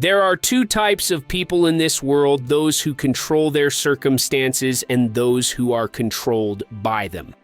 There are two types of people in this world, those who control their circumstances and those who are controlled by them.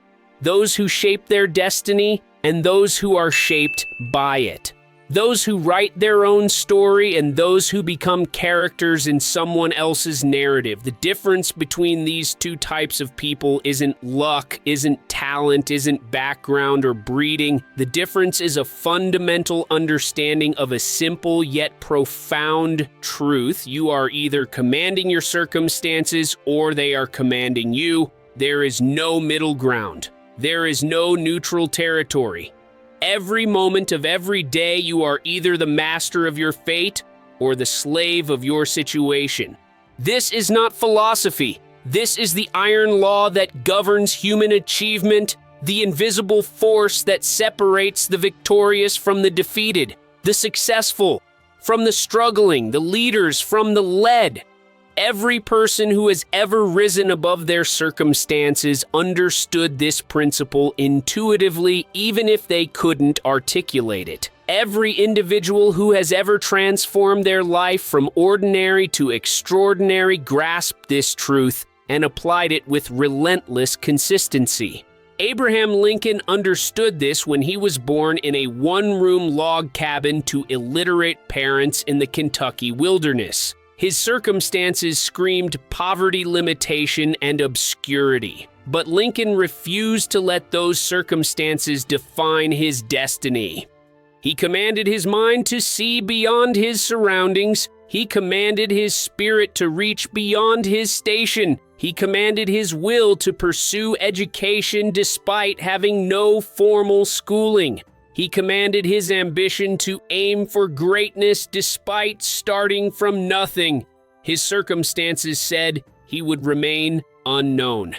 Those who shape their destiny and those who are shaped by it. Those who write their own story and those who become characters in someone else's narrative. The difference between these two types of people isn't luck, isn't talent, isn't background or breeding. The difference is a fundamental understanding of a simple yet profound truth. You are either commanding your circumstances or they are commanding you. There is no middle ground. There is no neutral territory. Every moment of every day, you are either the master of your fate or the slave of your situation. This is not philosophy. This is the iron law that governs human achievement, the invisible force that separates the victorious from the defeated, the successful from the struggling, the leaders from the led. Every person who has ever risen above their circumstances understood this principle intuitively, even if they couldn't articulate it. Every individual who has ever transformed their life from ordinary to extraordinary grasped this truth and applied it with relentless consistency. Abraham Lincoln understood this when he was born in a one-room log cabin to illiterate parents in the Kentucky wilderness. His circumstances screamed poverty, limitation, and obscurity. But Lincoln refused to let those circumstances define his destiny. He commanded his mind to see beyond his surroundings. He commanded his spirit to reach beyond his station. He commanded his will to pursue education despite having no formal schooling. He commanded his ambition to aim for greatness despite starting from nothing. His circumstances said he would remain unknown.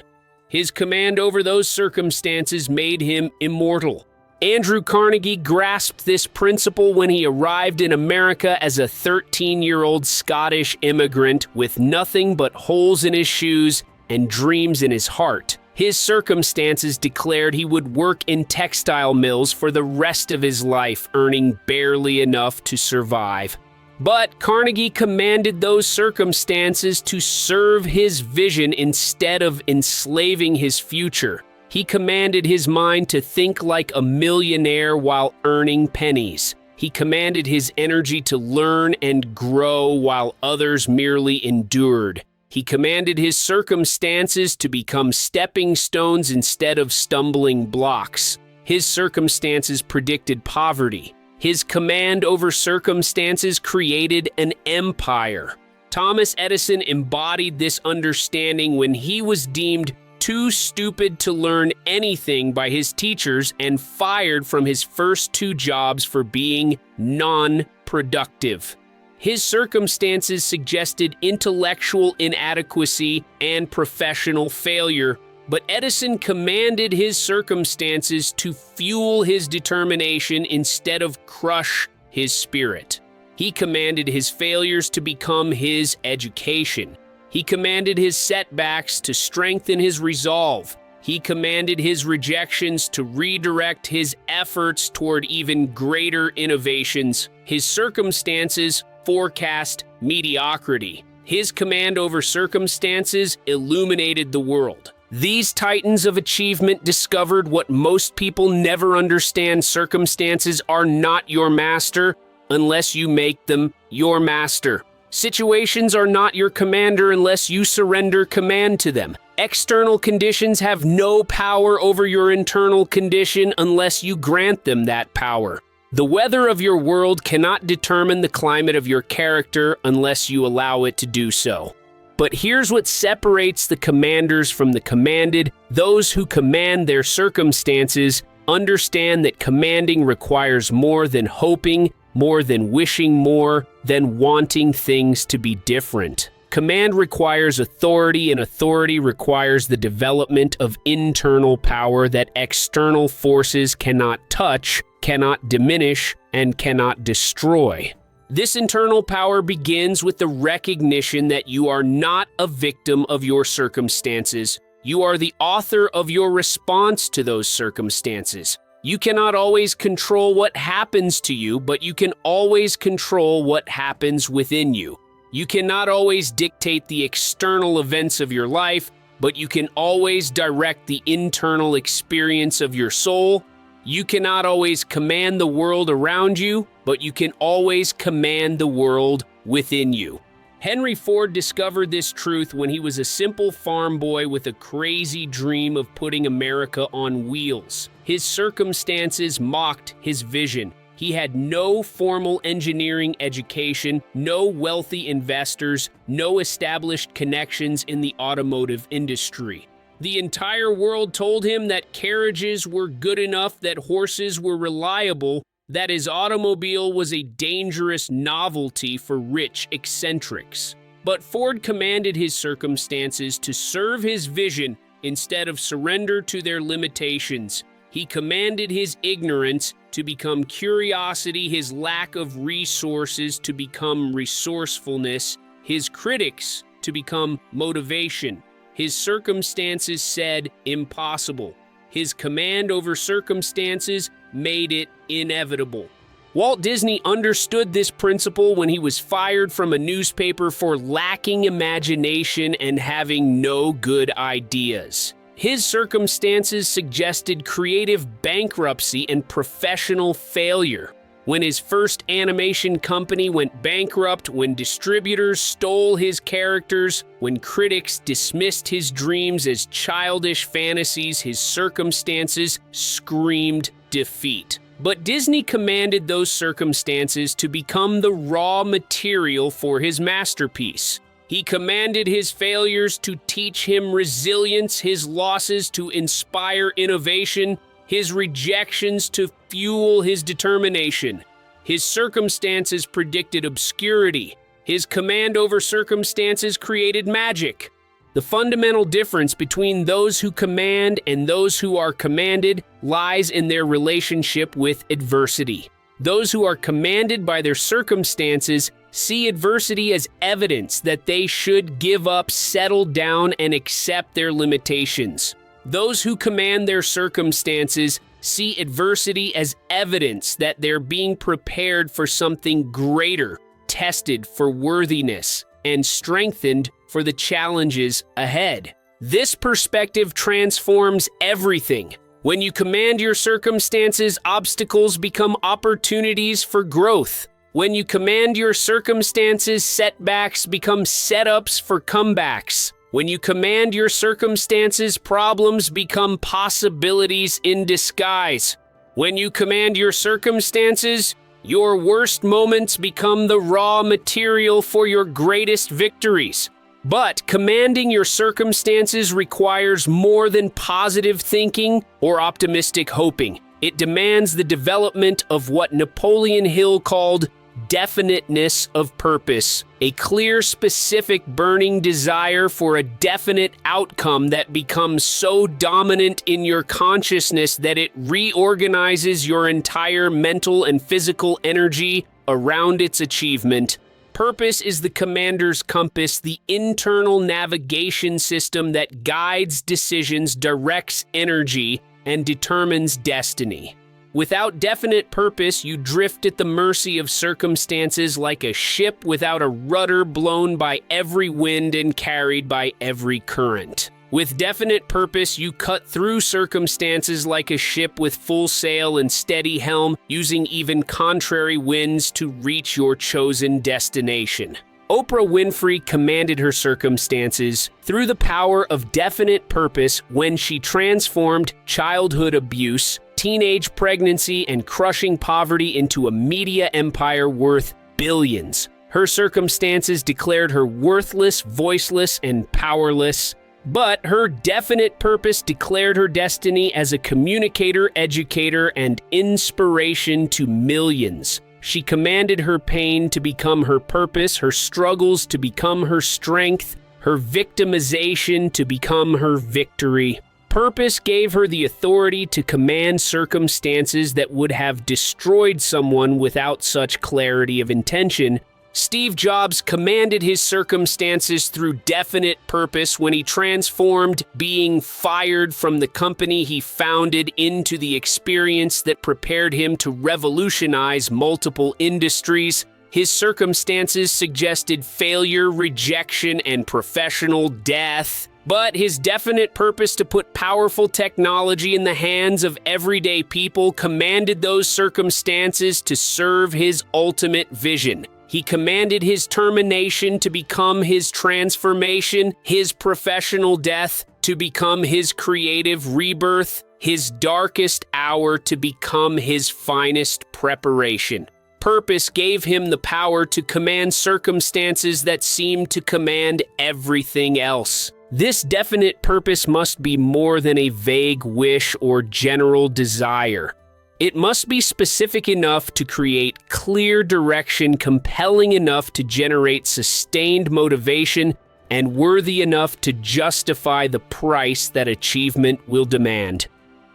His command over those circumstances made him immortal. Andrew Carnegie grasped this principle when he arrived in America as a 13-year-old Scottish immigrant with nothing but holes in his shoes and dreams in his heart. His circumstances declared he would work in textile mills for the rest of his life, earning barely enough to survive. But Carnegie commanded those circumstances to serve his vision instead of enslaving his future. He commanded his mind to think like a millionaire while earning pennies. He commanded his energy to learn and grow while others merely endured. He commanded his circumstances to become stepping stones instead of stumbling blocks. His circumstances predicted poverty. His command over circumstances created an empire. Thomas Edison embodied this understanding when he was deemed too stupid to learn anything by his teachers and fired from his first two jobs for being non-productive. His circumstances suggested intellectual inadequacy and professional failure, but Edison commanded his circumstances to fuel his determination instead of crush his spirit. He commanded his failures to become his education. He commanded his setbacks to strengthen his resolve. He commanded his rejections to redirect his efforts toward even greater innovations. His circumstances forecast mediocrity. His command over circumstances illuminated the world. These titans of achievement discovered what most people never understand: circumstances are not your master unless you make them your master. Situations are not your commander unless you surrender command to them. External conditions have no power over your internal condition unless you grant them that power. The weather of your world cannot determine the climate of your character unless you allow it to do so. But here's what separates the commanders from the commanded. Those who command their circumstances understand that commanding requires more than hoping, more than wishing, more than wanting things to be different. Command requires authority, and authority requires the development of internal power that external forces cannot touch, cannot diminish, and cannot destroy. This internal power begins with the recognition that you are not a victim of your circumstances. You are the author of your response to those circumstances. You cannot always control what happens to you, but you can always control what happens within you. You cannot always dictate the external events of your life, but you can always direct the internal experience of your soul. You cannot always command the world around you, but you can always command the world within you. Henry Ford discovered this truth when he was a simple farm boy with a crazy dream of putting America on wheels. His circumstances mocked his vision. He had no formal engineering education, no wealthy investors, no established connections in the automotive industry. The entire world told him that carriages were good enough, that horses were reliable, that his automobile was a dangerous novelty for rich eccentrics. But Ford commanded his circumstances to serve his vision instead of surrender to their limitations. He commanded his ignorance to become curiosity, his lack of resources to become resourcefulness, his critics to become motivation. His circumstances said impossible. His command over circumstances made it inevitable. Walt Disney understood this principle when he was fired from a newspaper for lacking imagination and having no good ideas. His circumstances suggested creative bankruptcy and professional failure. When his first animation company went bankrupt, when distributors stole his characters, when critics dismissed his dreams as childish fantasies, his circumstances screamed defeat. But Disney commanded those circumstances to become the raw material for his masterpiece. He commanded his failures to teach him resilience, his losses to inspire innovation, his rejections to fuel his determination. His circumstances predicted obscurity. His command over circumstances created magic. The fundamental difference between those who command and those who are commanded lies in their relationship with adversity. Those who are commanded by their circumstances see adversity as evidence that they should give up, settle down, and accept their limitations. Those who command their circumstances see adversity as evidence that they're being prepared for something greater, tested for worthiness, and strengthened for the challenges ahead. This perspective transforms everything. When you command your circumstances, obstacles become opportunities for growth. When you command your circumstances, setbacks become setups for comebacks. When you command your circumstances, problems become possibilities in disguise. When you command your circumstances, your worst moments become the raw material for your greatest victories. But commanding your circumstances requires more than positive thinking or optimistic hoping. It demands the development of what Napoleon Hill called definiteness of purpose, a clear, specific, burning desire for a definite outcome that becomes so dominant in your consciousness that it reorganizes your entire mental and physical energy around its achievement. Purpose is the commander's compass, the internal navigation system that guides decisions, directs energy, and determines destiny. Without definite purpose, you drift at the mercy of circumstances like a ship without a rudder, blown by every wind and carried by every current. With definite purpose, you cut through circumstances like a ship with full sail and steady helm, using even contrary winds to reach your chosen destination. Oprah Winfrey commanded her circumstances through the power of definite purpose when she transformed childhood abuse, teenage pregnancy, and crushing poverty into a media empire worth billions. Her circumstances declared her worthless, voiceless, and powerless. But her definite purpose declared her destiny as a communicator, educator, and inspiration to millions. She commanded her pain to become her purpose, her struggles to become her strength, her victimization to become her victory. Purpose gave her the authority to command circumstances that would have destroyed someone without such clarity of intention, Steve Jobs commanded his circumstances through definite purpose when he transformed being fired from the company he founded into the experience that prepared him to revolutionize multiple industries. His circumstances suggested failure, rejection, and professional death. But his definite purpose to put powerful technology in the hands of everyday people commanded those circumstances to serve his ultimate vision. He commanded his termination to become his transformation, his professional death to become his creative rebirth, his darkest hour to become his finest preparation. Purpose gave him the power to command circumstances that seemed to command everything else. This definite purpose must be more than a vague wish or general desire. It must be specific enough to create clear direction, compelling enough to generate sustained motivation, and worthy enough to justify the price that achievement will demand.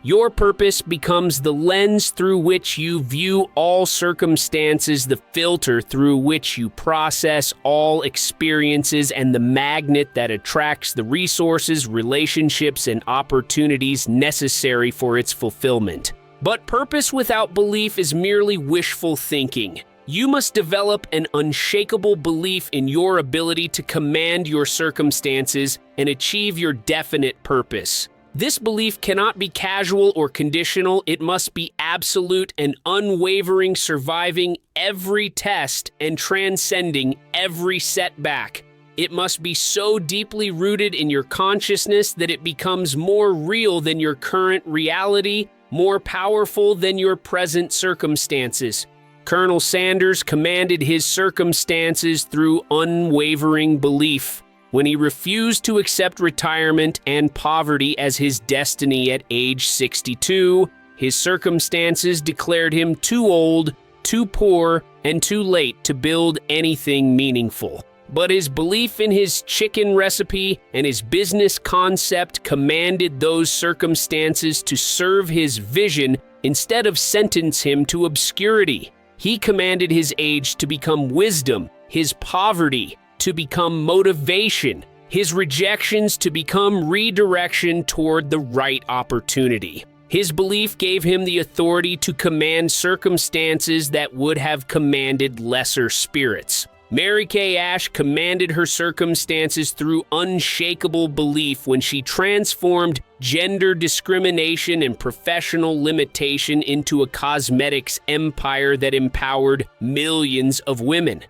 Your purpose becomes the lens through which you view all circumstances, the filter through which you process all experiences, and the magnet that attracts the resources, relationships, and opportunities necessary for its fulfillment. But purpose without belief is merely wishful thinking. You must develop an unshakable belief in your ability to command your circumstances and achieve your definite purpose. This belief cannot be casual or conditional. It must be absolute and unwavering, surviving every test and transcending every setback. It must be so deeply rooted in your consciousness that it becomes more real than your current reality, more powerful than your present circumstances. Colonel Sanders commanded his circumstances through unwavering belief. When he refused to accept retirement and poverty as his destiny at age 62, his circumstances declared him too old, too poor, and too late to build anything meaningful. But his belief in his chicken recipe and his business concept commanded those circumstances to serve his vision instead of sentence him to obscurity. He commanded his age to become wisdom, his poverty to become motivation, his rejections to become redirection toward the right opportunity. His belief gave him the authority to command circumstances that would have commanded lesser spirits. Mary Kay Ash commanded her circumstances through unshakable belief when she transformed gender discrimination and professional limitation into a cosmetics empire that empowered millions of women.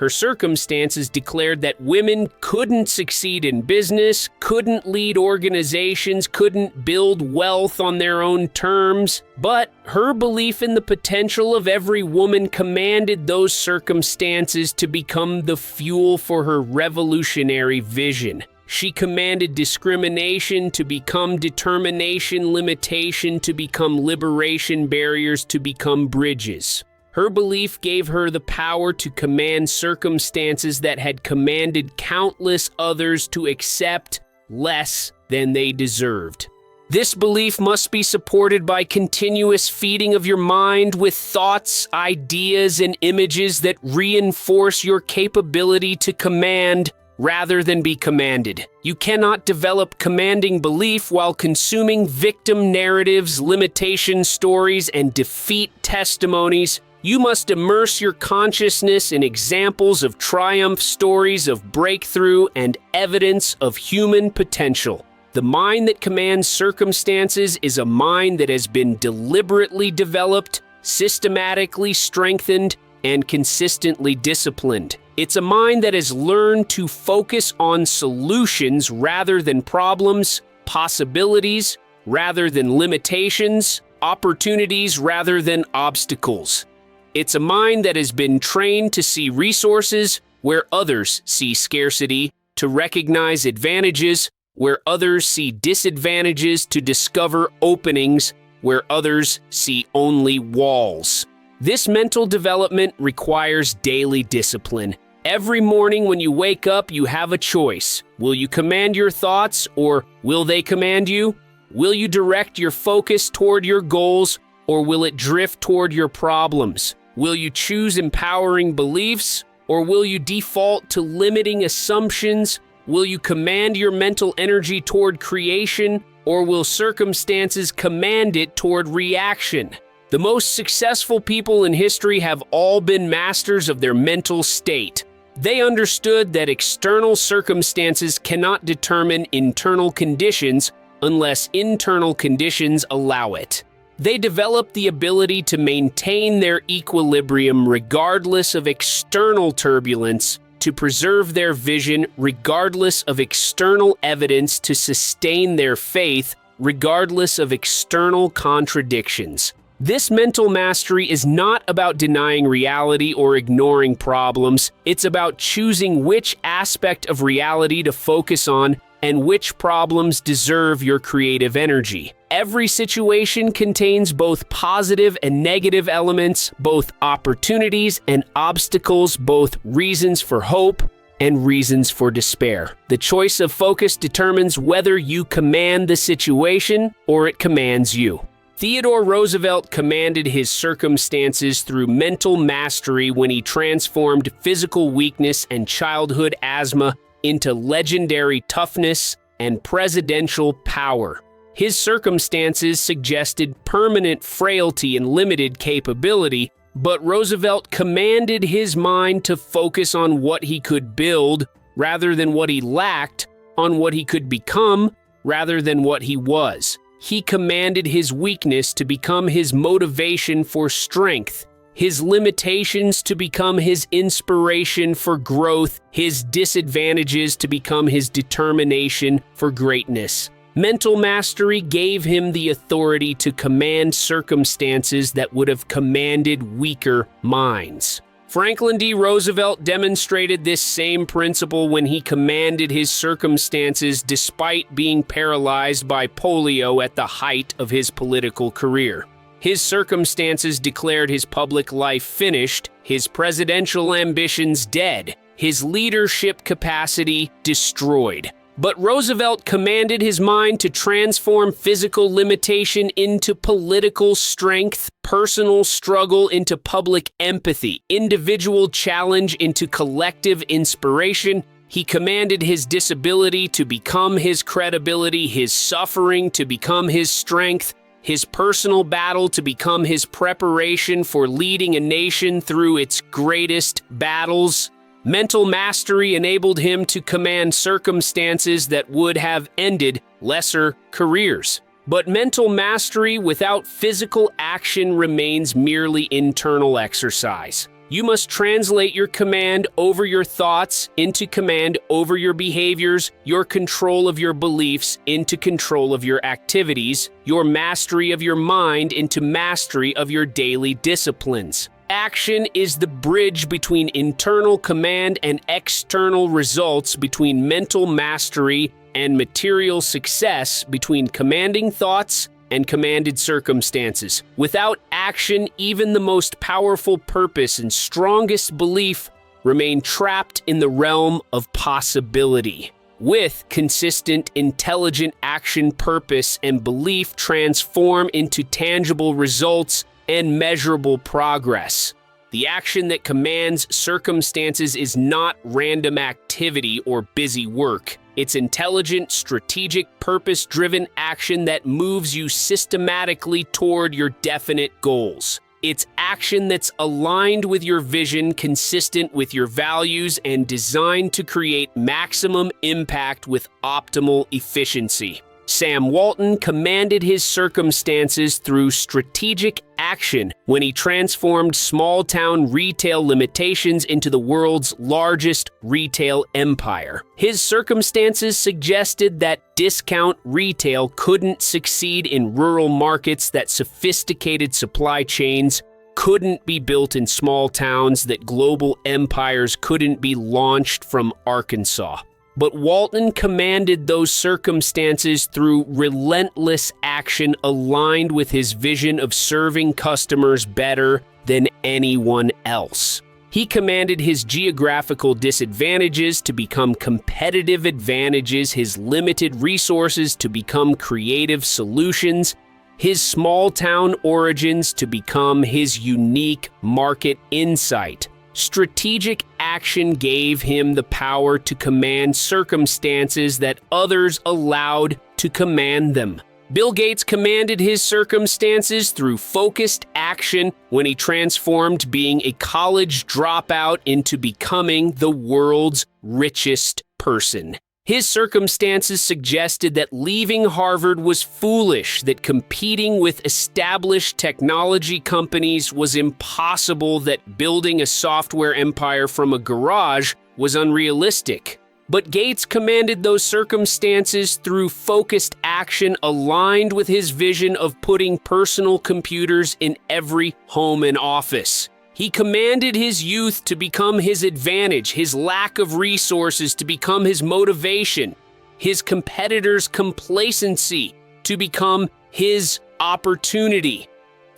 Her circumstances declared that women couldn't succeed in business, couldn't lead organizations, couldn't build wealth on their own terms. But her belief in the potential of every woman commanded those circumstances to become the fuel for her revolutionary vision. She commanded discrimination to become determination, limitation to become liberation, barriers to become bridges. Her belief gave her the power to command circumstances that had commanded countless others to accept less than they deserved. This belief must be supported by continuous feeding of your mind with thoughts, ideas, and images that reinforce your capability to command rather than be commanded. You cannot develop commanding belief while consuming victim narratives, limitation stories, and defeat testimonies. You must immerse your consciousness in examples of triumph, stories of breakthrough, and evidence of human potential. The mind that commands circumstances is a mind that has been deliberately developed, systematically strengthened, and consistently disciplined. It's a mind that has learned to focus on solutions rather than problems, possibilities rather than limitations, opportunities rather than obstacles. It's a mind that has been trained to see resources where others see scarcity, to recognize advantages where others see disadvantages, to discover openings where others see only walls. This mental development requires daily discipline. Every morning when you wake up, you have a choice. Will you command your thoughts, or will they command you? Will you direct your focus toward your goals, or will it drift toward your problems? Will you choose empowering beliefs, Or will you default to limiting assumptions? Will you command your mental energy toward creation, or will circumstances command it toward reaction? The most successful people in history have all been masters of their mental state. They understood that external circumstances cannot determine internal conditions unless internal conditions allow it. They developed the ability to maintain their equilibrium regardless of external turbulence, to preserve their vision regardless of external evidence, to sustain their faith regardless of external contradictions. This mental mastery is not about denying reality or ignoring problems. It's about choosing which aspect of reality to focus on and which problems deserve your creative energy. Every situation contains both positive and negative elements, both opportunities and obstacles, both reasons for hope and reasons for despair. The choice of focus determines whether you command the situation or it commands you. Theodore Roosevelt commanded his circumstances through mental mastery when he transformed physical weakness and childhood asthma into legendary toughness and presidential power. His circumstances suggested permanent frailty and limited capability, but Roosevelt commanded his mind to focus on what he could build rather than what he lacked, on what he could become rather than what he was. He commanded his weakness to become his motivation for strength, his limitations to become his inspiration for growth, his disadvantages to become his determination for greatness. Mental mastery gave him the authority to command circumstances that would have commanded weaker minds. Franklin D. Roosevelt demonstrated this same principle when he commanded his circumstances despite being paralyzed by polio at the height of his political career. His circumstances declared his public life finished, his presidential ambitions dead, his leadership capacity destroyed. But Roosevelt commanded his mind to transform physical limitation into political strength, personal struggle into public empathy, individual challenge into collective inspiration. He commanded his disability to become his credibility, his suffering to become his strength, his personal battle to become his preparation for leading a nation through its greatest battles. Mental mastery enabled him to command circumstances that would have ended lesser careers. But mental mastery without physical action remains merely internal exercise. You must translate your command over your thoughts into command over your behaviors, your control of your beliefs into control of your activities, your mastery of your mind into mastery of your daily disciplines. Action is the bridge between internal command and external results, between mental mastery and material success, between commanding thoughts and commanded circumstances. Without action, even the most powerful purpose and strongest belief remain trapped in the realm of possibility. With consistent, intelligent action, purpose and belief transform into tangible results and measurable progress. The action that commands circumstances is not random activity or busy work. It's intelligent, strategic, purpose-driven action that moves you systematically toward your definite goals. It's action that's aligned with your vision, consistent with your values, and designed to create maximum impact with optimal efficiency. Sam Walton commanded his circumstances through strategic action when he transformed small-town retail limitations into the world's largest retail empire. His circumstances suggested that discount retail couldn't succeed in rural markets, that sophisticated supply chains couldn't be built in small towns, that global empires couldn't be launched from Arkansas. But Walton commanded those circumstances through relentless action aligned with his vision of serving customers better than anyone else. He commanded his geographical disadvantages to become competitive advantages, his limited resources to become creative solutions, his small-town origins to become his unique market insight. Strategic action gave him the power to command circumstances that others allowed to command them. Bill Gates commanded his circumstances through focused action when he transformed being a college dropout into becoming the world's richest person. His circumstances suggested that leaving Harvard was foolish, that competing with established technology companies was impossible, that building a software empire from a garage was unrealistic. But Gates commanded those circumstances through focused action aligned with his vision of putting personal computers in every home and office. He commanded his youth to become his advantage, his lack of resources to become his motivation, his competitors' complacency to become his opportunity.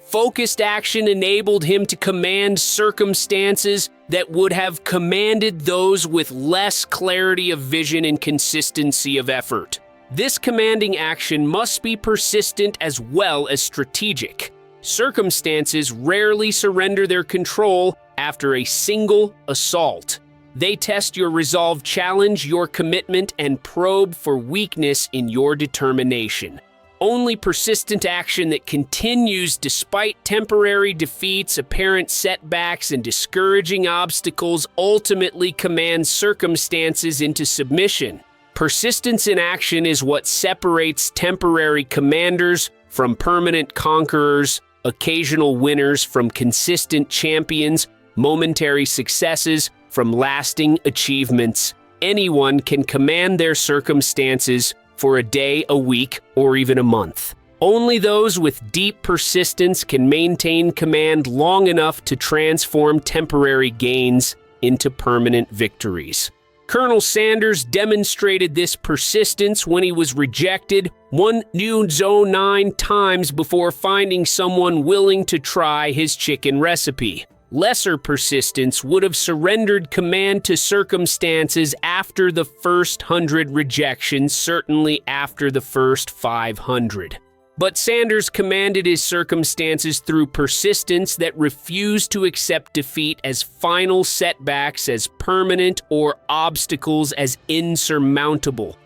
Focused action enabled him to command circumstances that would have commanded those with less clarity of vision and consistency of effort. This commanding action must be persistent as well as strategic. Circumstances rarely surrender their control after a single assault. They test your resolve, challenge your commitment, and probe for weakness in your determination. Only persistent action that continues despite temporary defeats, apparent setbacks, and discouraging obstacles ultimately commands circumstances into submission. Persistence in action is what separates temporary commanders from permanent conquerors, occasional winners from consistent champions, momentary successes from lasting achievements. Anyone can command their circumstances for a day, a week, or even a month. Only those with deep persistence can maintain command long enough to transform temporary gains into permanent victories. Colonel Sanders demonstrated this persistence when he was rejected 109 times before finding someone willing to try his chicken recipe. Lesser persistence would have surrendered command to circumstances after the first 100 rejections, certainly after the first 500. But Sanders commanded his circumstances through persistence that refused to accept defeat as final setbacks, as permanent, or obstacles as insurmountable.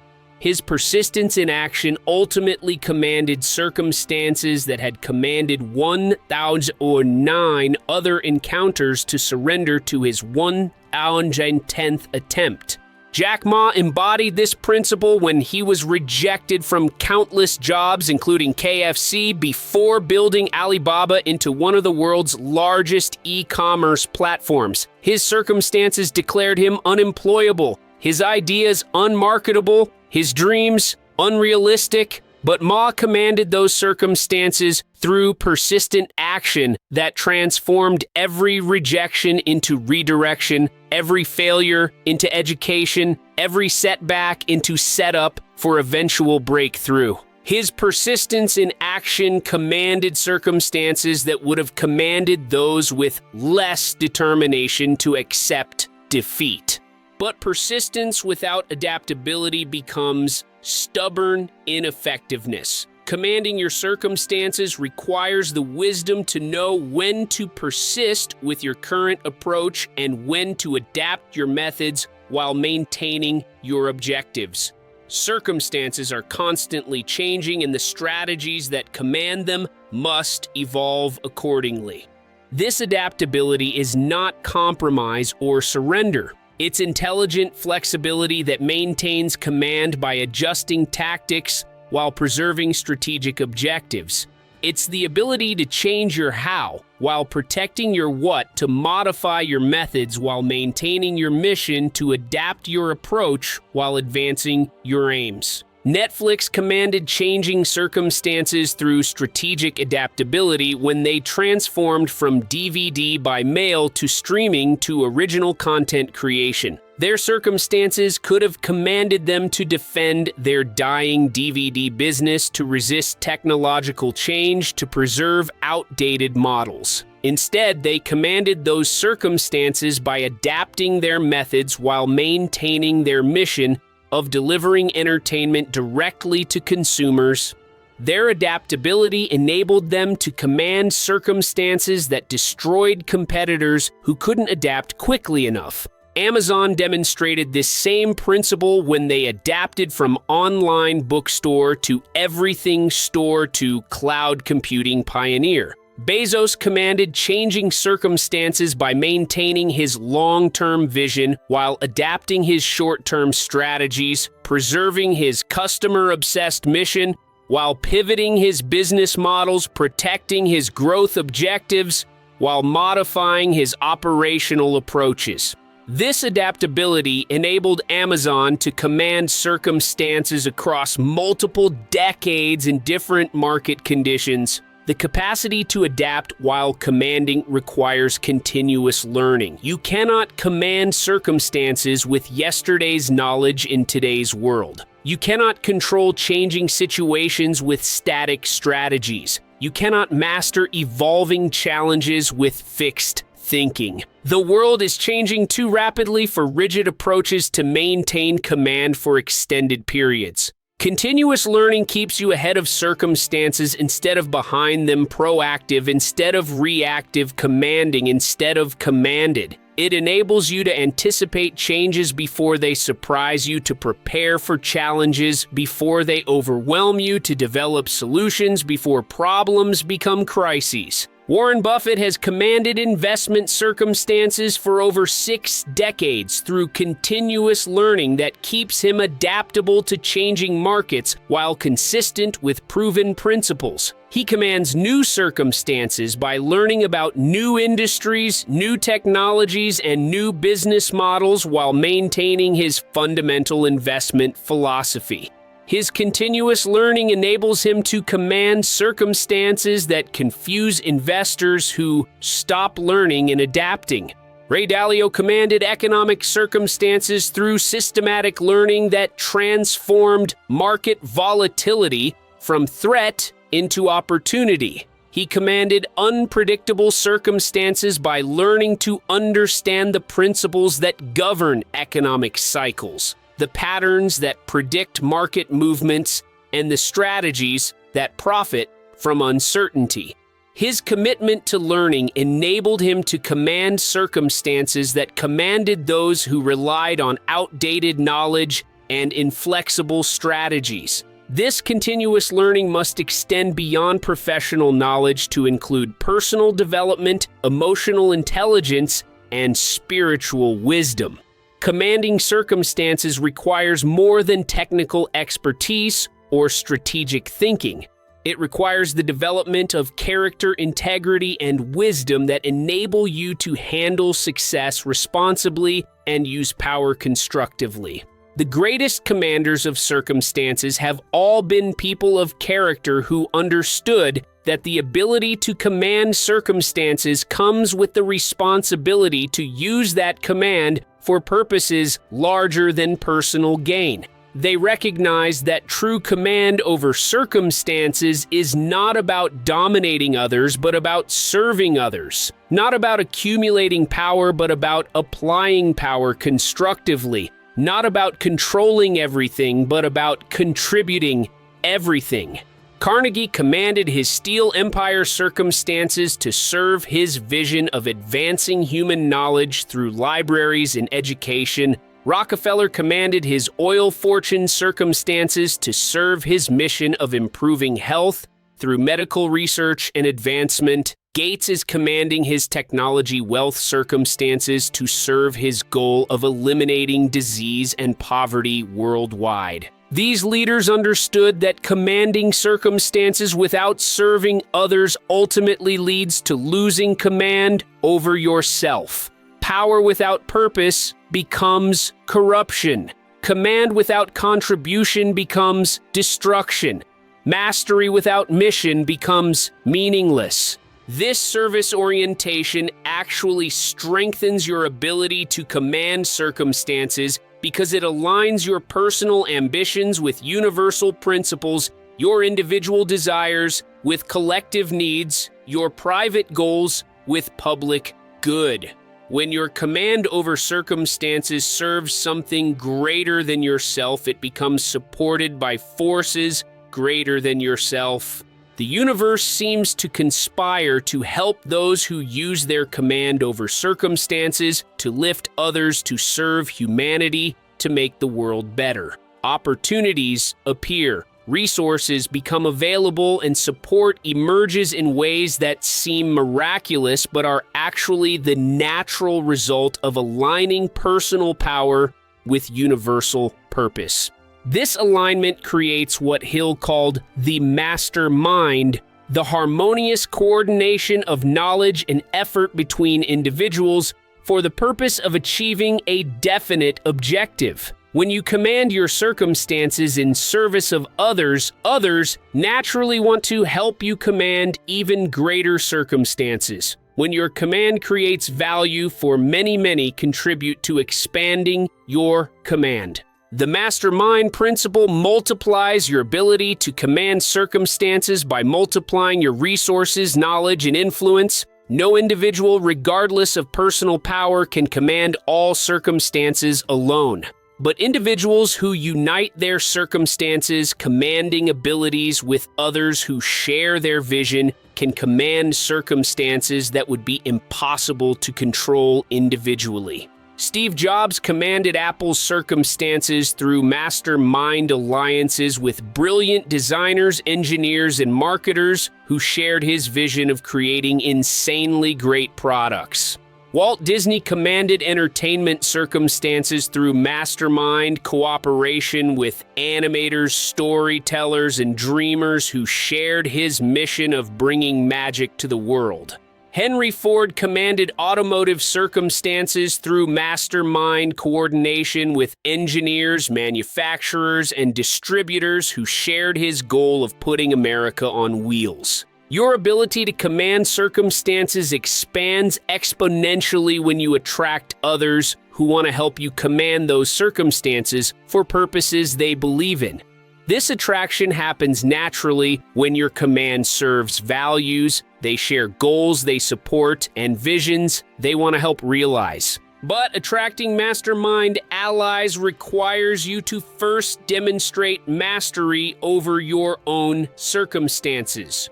His persistence in action ultimately commanded circumstances that had commanded 1,009 other encounters to surrender to his 1,010th attempt. Jack Ma embodied this principle when he was rejected from countless jobs, including KFC, before building Alibaba into one of the world's largest e-commerce platforms. His circumstances declared him unemployable, his ideas unmarketable, his dreams unrealistic, but Ma commanded those circumstances through persistent action that transformed every rejection into redirection, every failure into education, every setback into setup for eventual breakthrough. His persistence in action commanded circumstances that would have commanded those with less determination to accept defeat. But persistence without adaptability becomes stubborn ineffectiveness. Commanding your circumstances requires the wisdom to know when to persist with your current approach and when to adapt your methods while maintaining your objectives. Circumstances are constantly changing, and the strategies that command them must evolve accordingly. This adaptability is not compromise or surrender. It's intelligent flexibility that maintains command by adjusting tactics while preserving strategic objectives. It's the ability to change your how while protecting your what, to modify your methods while maintaining your mission, to adapt your approach while advancing your aims. Netflix commanded changing circumstances through strategic adaptability when they transformed from DVD by mail to streaming to original content creation. Their circumstances could have commanded them to defend their dying DVD business, to resist technological change, to preserve outdated models. Instead, they commanded those circumstances by adapting their methods while maintaining their mission of delivering entertainment directly to consumers Their adaptability enabled them to command circumstances that destroyed competitors who couldn't adapt quickly enough. Amazon demonstrated this same principle when they adapted from online bookstore to everything store to cloud computing pioneer. Bezos commanded changing circumstances by maintaining his long-term vision while adapting his short-term strategies, preserving his customer-obsessed mission, while pivoting his business models, protecting his growth objectives, while modifying his operational approaches. This adaptability enabled Amazon to command circumstances across multiple decades in different market conditions. The capacity to adapt while commanding requires continuous learning. You cannot command circumstances with yesterday's knowledge in today's world. You cannot control changing situations with static strategies. You cannot master evolving challenges with fixed thinking. The world is changing too rapidly for rigid approaches to maintain command for extended periods. Continuous learning keeps you ahead of circumstances instead of behind them, proactive instead of reactive, commanding instead of commanded. It enables you to anticipate changes before they surprise you, to prepare for challenges before they overwhelm you, to develop solutions before problems become crises. Warren Buffett has commanded investment circumstances for over 6 decades through continuous learning that keeps him adaptable to changing markets while consistent with proven principles. He commands new circumstances by learning about new industries, new technologies, and new business models while maintaining his fundamental investment philosophy. His continuous learning enables him to command circumstances that confuse investors who stop learning and adapting. Ray Dalio commanded economic circumstances through systematic learning that transformed market volatility from threat into opportunity. He commanded unpredictable circumstances by learning to understand the principles that govern economic cycles, the patterns that predict market movements, and the strategies that profit from uncertainty. His commitment to learning enabled him to command circumstances that commanded those who relied on outdated knowledge and inflexible strategies. This continuous learning must extend beyond professional knowledge to include personal development, emotional intelligence, and spiritual wisdom. Commanding circumstances requires more than technical expertise or strategic thinking. It requires the development of character, integrity, and wisdom that enable you to handle success responsibly and use power constructively. The greatest commanders of circumstances have all been people of character who understood that the ability to command circumstances comes with the responsibility to use that command for purposes larger than personal gain. They recognize that true command over circumstances is not about dominating others, but about serving others. Not about accumulating power, but about applying power constructively. Not about controlling everything, but about contributing everything. Carnegie commanded his steel empire circumstances to serve his vision of advancing human knowledge through libraries and education. Rockefeller commanded his oil fortune circumstances to serve his mission of improving health through medical research and advancement. Gates is commanding his technology wealth circumstances to serve his goal of eliminating disease and poverty worldwide. These leaders understood that commanding circumstances without serving others ultimately leads to losing command over yourself. Power without purpose becomes corruption. Command without contribution becomes destruction. Mastery without mission becomes meaningless. This service orientation actually strengthens your ability to command circumstances because it aligns your personal ambitions with universal principles, your individual desires with collective needs, your private goals with public good. When your command over circumstances serves something greater than yourself, it becomes supported by forces greater than yourself. The universe seems to conspire to help those who use their command over circumstances, to lift others, to serve humanity, to make the world better. Opportunities appear, resources become available, and support emerges in ways that seem miraculous but are actually the natural result of aligning personal power with universal purpose. This alignment creates what Hill called the mastermind, the harmonious coordination of knowledge and effort between individuals for the purpose of achieving a definite objective. When you command your circumstances in service of others, others naturally want to help you command even greater circumstances. When your command creates value for many contribute to expanding your command. The mastermind principle multiplies your ability to command circumstances by multiplying your resources, knowledge, and influence. No individual, regardless of personal power, can command all circumstances alone. But individuals who unite their circumstances, commanding abilities with others who share their vision can command circumstances that would be impossible to control individually. Steve Jobs commanded Apple's circumstances through mastermind alliances with brilliant designers, engineers, and marketers who shared his vision of creating insanely great products. Walt Disney commanded entertainment circumstances through mastermind cooperation with animators, storytellers, and dreamers who shared his mission of bringing magic to the world. Henry Ford commanded automotive circumstances through mastermind coordination with engineers, manufacturers, and distributors who shared his goal of putting America on wheels. Your ability to command circumstances expands exponentially when you attract others who want to help you command those circumstances for purposes they believe in. This attraction happens naturally when your command serves values, they share goals they support, and visions they want to help realize. But attracting mastermind allies requires you to first demonstrate mastery over your own circumstances.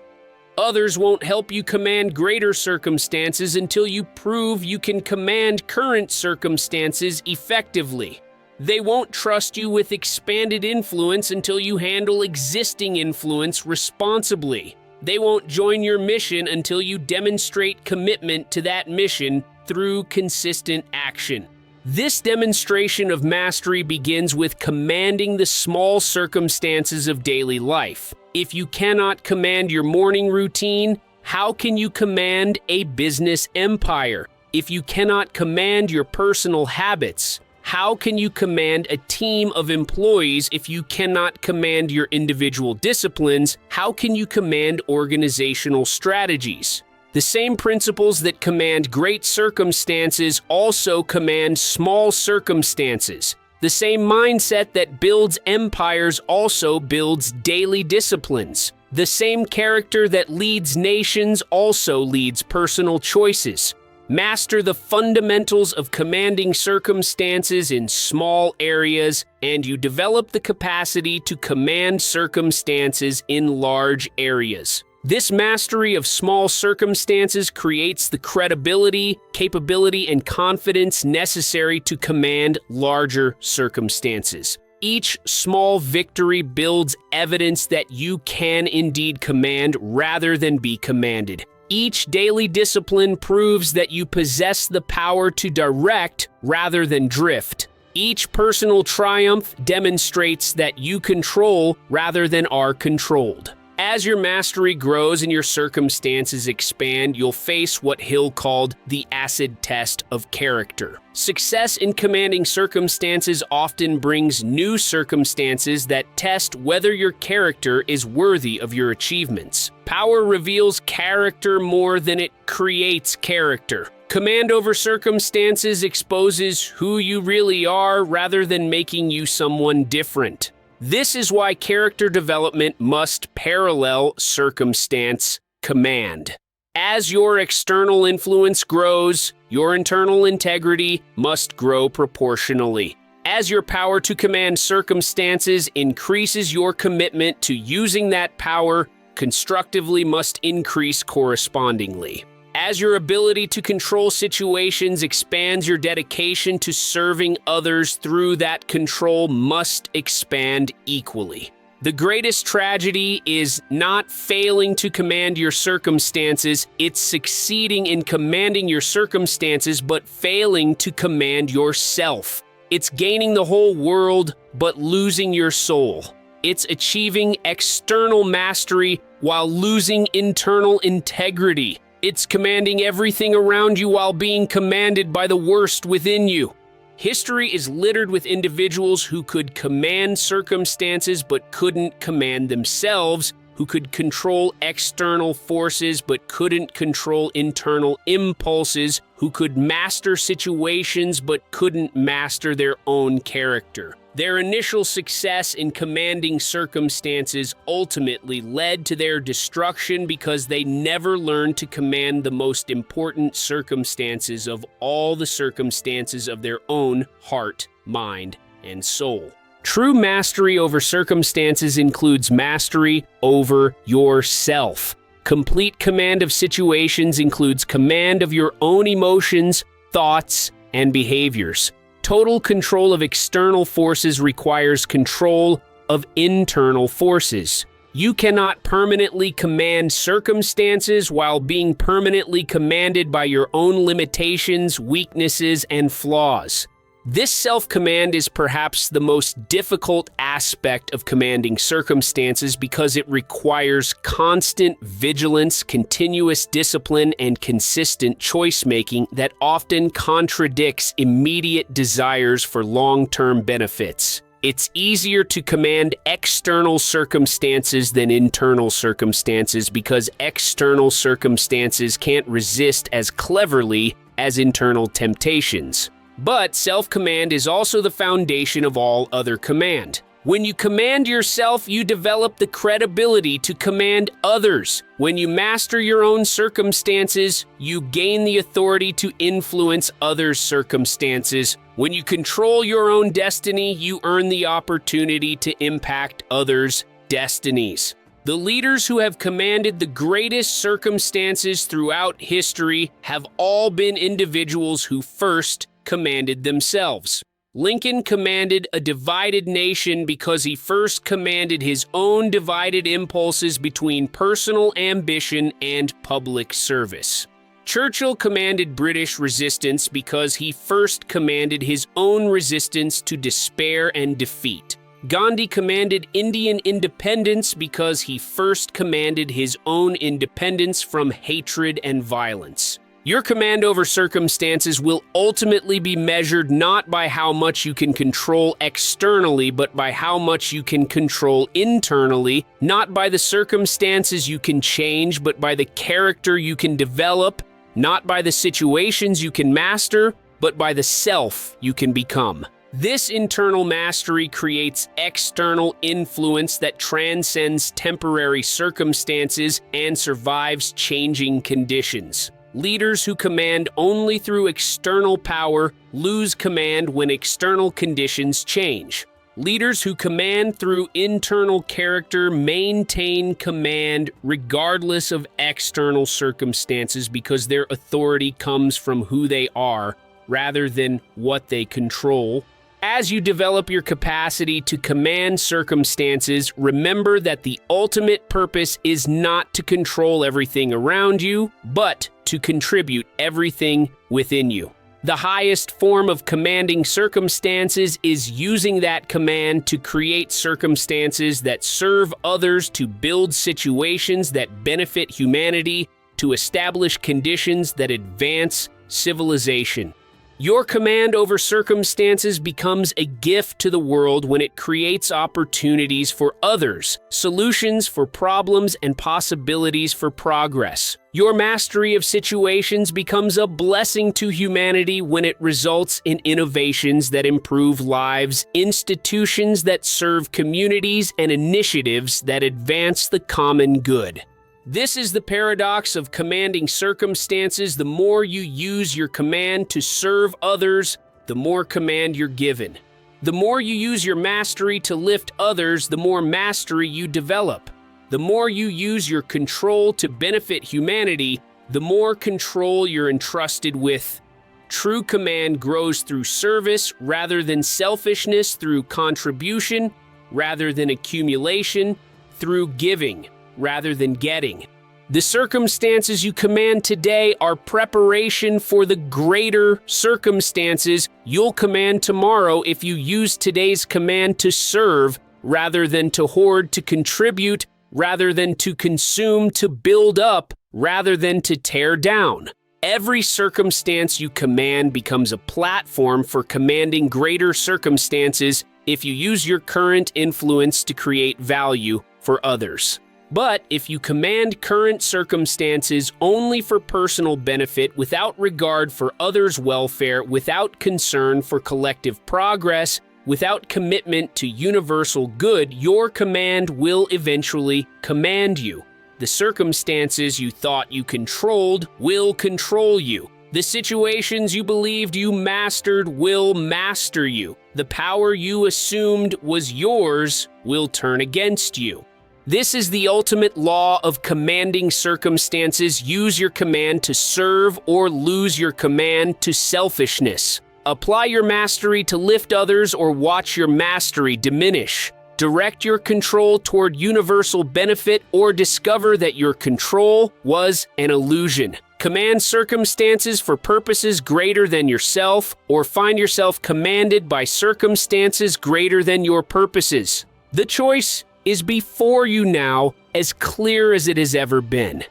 Others won't help you command greater circumstances until you prove you can command current circumstances effectively. They won't trust you with expanded influence until you handle existing influence responsibly. They won't join your mission until you demonstrate commitment to that mission through consistent action. This demonstration of mastery begins with commanding the small circumstances of daily life. If you cannot command your morning routine, how can you command a business empire? If you cannot command your personal habits, how can you command a team of employees? If you cannot command your individual disciplines, how can you command organizational strategies? The same principles that command great circumstances also command small circumstances. The same mindset that builds empires also builds daily disciplines. The same character that leads nations also leads personal choices. Master the fundamentals of commanding circumstances in small areas, and you develop the capacity to command circumstances in large areas. This mastery of small circumstances creates the credibility, capability, and confidence necessary to command larger circumstances. Each small victory builds evidence that you can indeed command rather than be commanded. Each daily discipline proves that you possess the power to direct rather than drift. Each personal triumph demonstrates that you control rather than are controlled. As your mastery grows and your circumstances expand, you'll face what Hill called the acid test of character. Success in commanding circumstances often brings new circumstances that test whether your character is worthy of your achievements. Power reveals character more than it creates character. Command over circumstances exposes who you really are rather than making you someone different. This is why character development must parallel circumstance command. As your external influence grows, your internal integrity must grow proportionally. As your power to command circumstances increases, your commitment to using that power constructively must increase correspondingly. As your ability to control situations expands, your dedication to serving others through that control must expand equally. The greatest tragedy is not failing to command your circumstances, it's succeeding in commanding your circumstances but failing to command yourself. It's gaining the whole world but losing your soul. It's achieving external mastery while losing internal integrity. It's commanding everything around you while being commanded by the worst within you. History is littered with individuals who could command circumstances but couldn't command themselves, who could control external forces but couldn't control internal impulses, who could master situations but couldn't master their own character. Their initial success in commanding circumstances ultimately led to their destruction because they never learned to command the most important circumstances of all the circumstances of their own heart, mind, and soul. True mastery over circumstances includes mastery over yourself. Complete command of situations includes command of your own emotions, thoughts, and behaviors. Total control of external forces requires control of internal forces. You cannot permanently command circumstances while being permanently commanded by your own limitations, weaknesses, and flaws. This self-command is perhaps the most difficult aspect of commanding circumstances because it requires constant vigilance, continuous discipline, and consistent choice-making that often contradicts immediate desires for long-term benefits. It's easier to command external circumstances than internal circumstances because external circumstances can't resist as cleverly as internal temptations. But self-command is also the foundation of all other command. When you command yourself, you develop the credibility to command others. When you master your own circumstances, you gain the authority to influence others' circumstances. When you control your own destiny, you earn the opportunity to impact others' destinies. The leaders who have commanded the greatest circumstances throughout history have all been individuals who first commanded themselves. Lincoln commanded a divided nation because he first commanded his own divided impulses between personal ambition and public service. Churchill commanded British resistance because he first commanded his own resistance to despair and defeat. Gandhi commanded Indian independence because he first commanded his own independence from hatred and violence. Your command over circumstances will ultimately be measured not by how much you can control externally, but by how much you can control internally, not by the circumstances you can change, but by the character you can develop, not by the situations you can master, but by the self you can become. This internal mastery creates external influence that transcends temporary circumstances and survives changing conditions. Leaders who command only through external power lose command when external conditions change. Leaders who command through internal character maintain command regardless of external circumstances because their authority comes from who they are rather than what they control. As you develop your capacity to command circumstances, remember that the ultimate purpose is not to control everything around you, but to contribute everything within you. The highest form of commanding circumstances is using that command to create circumstances that serve others, to build situations that benefit humanity, to establish conditions that advance civilization. Your command over circumstances becomes a gift to the world when it creates opportunities for others, solutions for problems, and possibilities for progress. Your mastery of situations becomes a blessing to humanity when it results in innovations that improve lives, institutions that serve communities, and initiatives that advance the common good. This is the paradox of commanding circumstances. The more you use your command to serve others, the more command you're given. The more you use your mastery to lift others, the more mastery you develop. The more you use your control to benefit humanity, the more control you're entrusted with. True command grows through service rather than selfishness, through contribution rather than accumulation, through giving rather than getting. The circumstances you command today are preparation for the greater circumstances you'll command tomorrow if you use today's command to serve rather than to hoard, to contribute rather than to consume, to build up rather than to tear down. Every circumstance you command becomes a platform for commanding greater circumstances if you use your current influence to create value for others. But if you command current circumstances only for personal benefit, without regard for others' welfare, without concern for collective progress, without commitment to universal good, your command will eventually command you. The circumstances you thought you controlled will control you. The situations you believed you mastered will master you. The power you assumed was yours will turn against you. This is the ultimate law of commanding circumstances. Use your command to serve or lose your command to selfishness. Apply your mastery to lift others or watch your mastery diminish. Direct your control toward universal benefit or discover that your control was an illusion. Command circumstances for purposes greater than yourself, or find yourself commanded by circumstances greater than your purposes. The choice is before you now, as clear as it has ever been.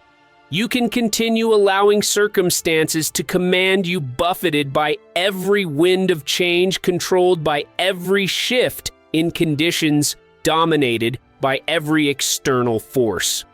You can continue allowing circumstances to command you, buffeted by every wind of change, controlled by every shift in conditions, dominated by every external force.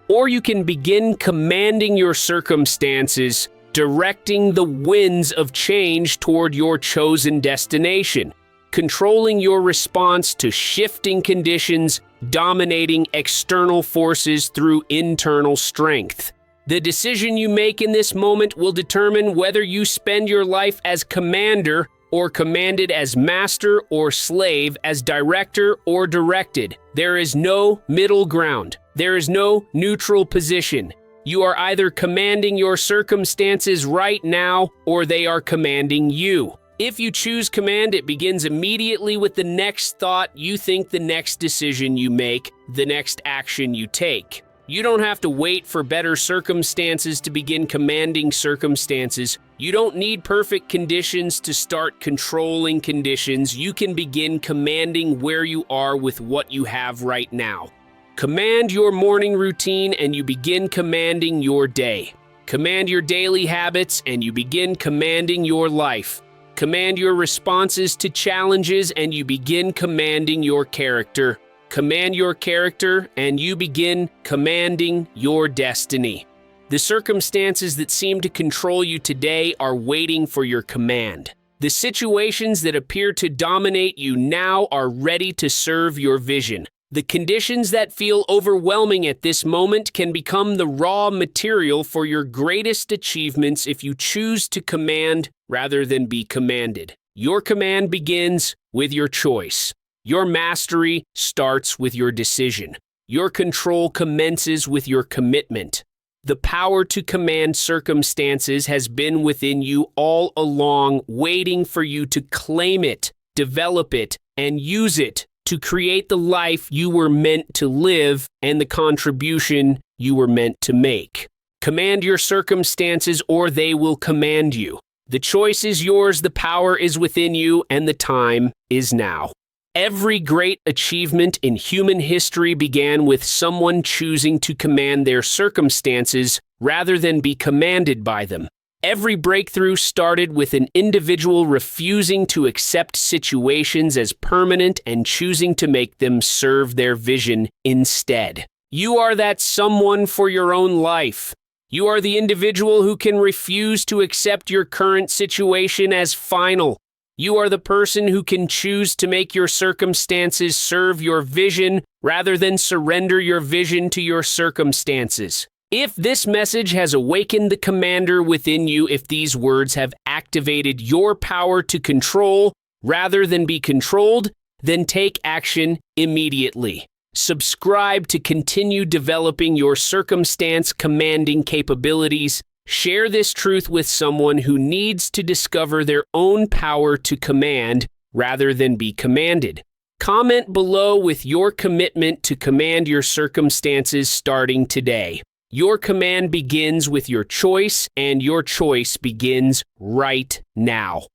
Or you can begin commanding your circumstances, directing the winds of change toward your chosen destination, controlling your response to shifting conditions, dominating external forces through internal strength. The decision you make in this moment will determine whether you spend your life as commander or commanded, as master or slave, as director or directed. There is no middle ground. There is no neutral position. You are either commanding your circumstances right now, or they are commanding you. If you choose command, it begins immediately with the next thought you think, the next decision you make, the next action you take. You don't have to wait for better circumstances to begin commanding circumstances. You don't need perfect conditions to start controlling conditions. You can begin commanding where you are with what you have right now. Command your morning routine and you begin commanding your day. Command your daily habits and you begin commanding your life. Command your responses to challenges and you begin commanding your character. Command your character and you begin commanding your destiny. The circumstances that seem to control you today are waiting for your command. The situations that appear to dominate you now are ready to serve your vision. The conditions that feel overwhelming at this moment can become the raw material for your greatest achievements if you choose to command rather than be commanded. Your command begins with your choice. Your mastery starts with your decision. Your control commences with your commitment. The power to command circumstances has been within you all along, waiting for you to claim it, develop it, and use it to create the life you were meant to live and the contribution you were meant to make. Command your circumstances or they will command you. The choice is yours, the power is within you, and the time is now. Every great achievement in human history began with someone choosing to command their circumstances rather than be commanded by them. Every breakthrough started with an individual refusing to accept situations as permanent and choosing to make them serve their vision instead. You are that someone for your own life. You are the individual who can refuse to accept your current situation as final. You are the person who can choose to make your circumstances serve your vision rather than surrender your vision to your circumstances. If this message has awakened the commander within you, if these words have activated your power to control, rather than be controlled, then take action immediately. Subscribe to continue developing your circumstance commanding capabilities. Share this truth with someone who needs to discover their own power to command rather than be commanded. Comment below with your commitment to command your circumstances starting today. Your command begins with your choice, and your choice begins right now.